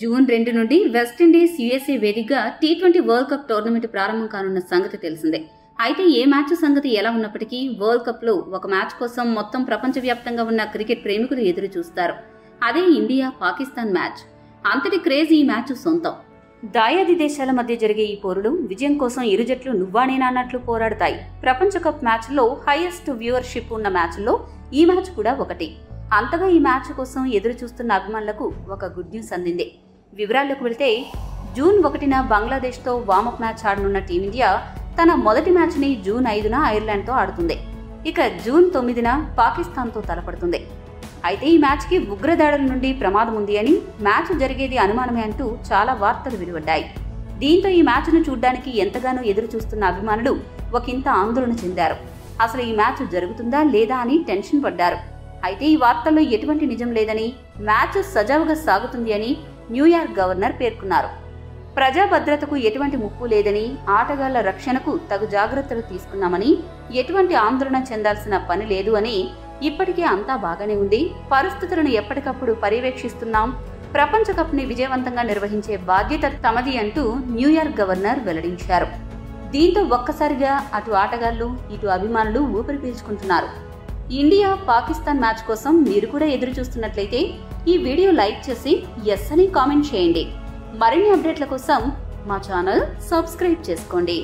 June 2 నుండి West Indies USA వేదికగా T20 world cup tournament ప్రారంభం కానున్న సంగతి తెలిసిందే. అయితే ఏ మ్యాచ్ సంగతి ఎలా ఉన్నప్పటికీ వరల్డ్ కప్ లో ఒక మ్యాచ్ కోసం మొత్తం ప్రపంచవ్యాప్తంగా ఉన్న క్రికెట్ ప్రేమికులు ఎదురు చూస్తారు. అదే ఇండియా పాకిస్తాన్ మ్యాచ్. అంతటి క్రేజ్ ఈ మ్యాచ్ సొంతం. దాయాది దేశాల మధ్య జరిగే ఈ పోరులు విజయం కోసం ఇరు జట్లు నువ్వానేనా అన్నట్లు పోరాడతాయి. ప్రపంచ కప్ మ్యాచ్లో హైయెస్ట్ వ్యూవర్షిప్ ఉన్న మ్యాచ్ల్లో ఈ మ్యాచ్ కూడా ఒకటి. అంతగా ఈ మ్యాచ్ కోసం ఎదురు చూస్తున్న అభిమానులకు ఒక గుడ్ న్యూస్ అందింది. వివరాల్లోకి వెళ్తే జూన్ 1న బంగ్లాదేశ్తో వార్మప్ మ్యాచ్ ఆడనున్న టీమిండియా తన మొదటి మ్యాచ్ని జూన్ 5న ఐర్లాండ్తో ఆడుతుంది. ఇక జూన్ 9న పాకిస్తాన్తో తలపడుతుంది. అయితే ఈ మ్యాచ్కి ఉగ్రదాడుల నుండి ప్రమాదం ఉంది అని, మ్యాచ్ జరిగేది అనుమానమే అంటూ చాలా వార్తలు వెలువడ్డాయి. దీంతో ఈ మ్యాచ్ను చూడ్డానికి ఎంతగానో ఎదురు చూస్తున్న అభిమానులు ఒకంత ఆందోళన చెందారు. అసలు ఈ మ్యాచ్ జరుగుతుందా లేదా అని టెన్షన్ పడ్డారు. అయితే ఈ వార్తల్లో ఎటువంటి నిజం లేదని, మ్యాచ్ సజావుగా సాగుతుంది అని న్యూయార్క్ గవర్నర్ పేర్కొన్నారు. ప్రజా భద్రతకు ఎటువంటి ముప్పు లేదని, ఆటగాళ్ల రక్షణకు తగు జాగ్రత్తలు తీసుకున్నామని, ఎటువంటి ఆందోళన చెందాల్సిన పని లేదు అని, ఇప్పటికే అంతా బాగానే ఉంది, పరిస్థితులను ఎప్పటికప్పుడు పర్యవేక్షిస్తున్నాం, ప్రపంచ కప్ ని విజయవంతంగా నిర్వహించే బాధ్యత తమది అంటూ న్యూయార్క్ గవర్నర్ వెల్లడించారు. దీంతో ఒక్కసారిగా అటు ఆటగాళ్లు ఇటు అభిమానులు ఊపిరి పీల్చుకుంటున్నారు. ఇండియా పాకిస్తాన్ మ్యాచ్ కోసం మీరు కూడా ఎదురు చూస్తున్నట్లయితే ఈ వీడియో లైక్ చేసి ఎస్ అని కామెంట్ చేయండి. మరిన్ని అప్డేట్ల కోసం మా ఛానల్ సబ్స్క్రైబ్ చేసుకోండి.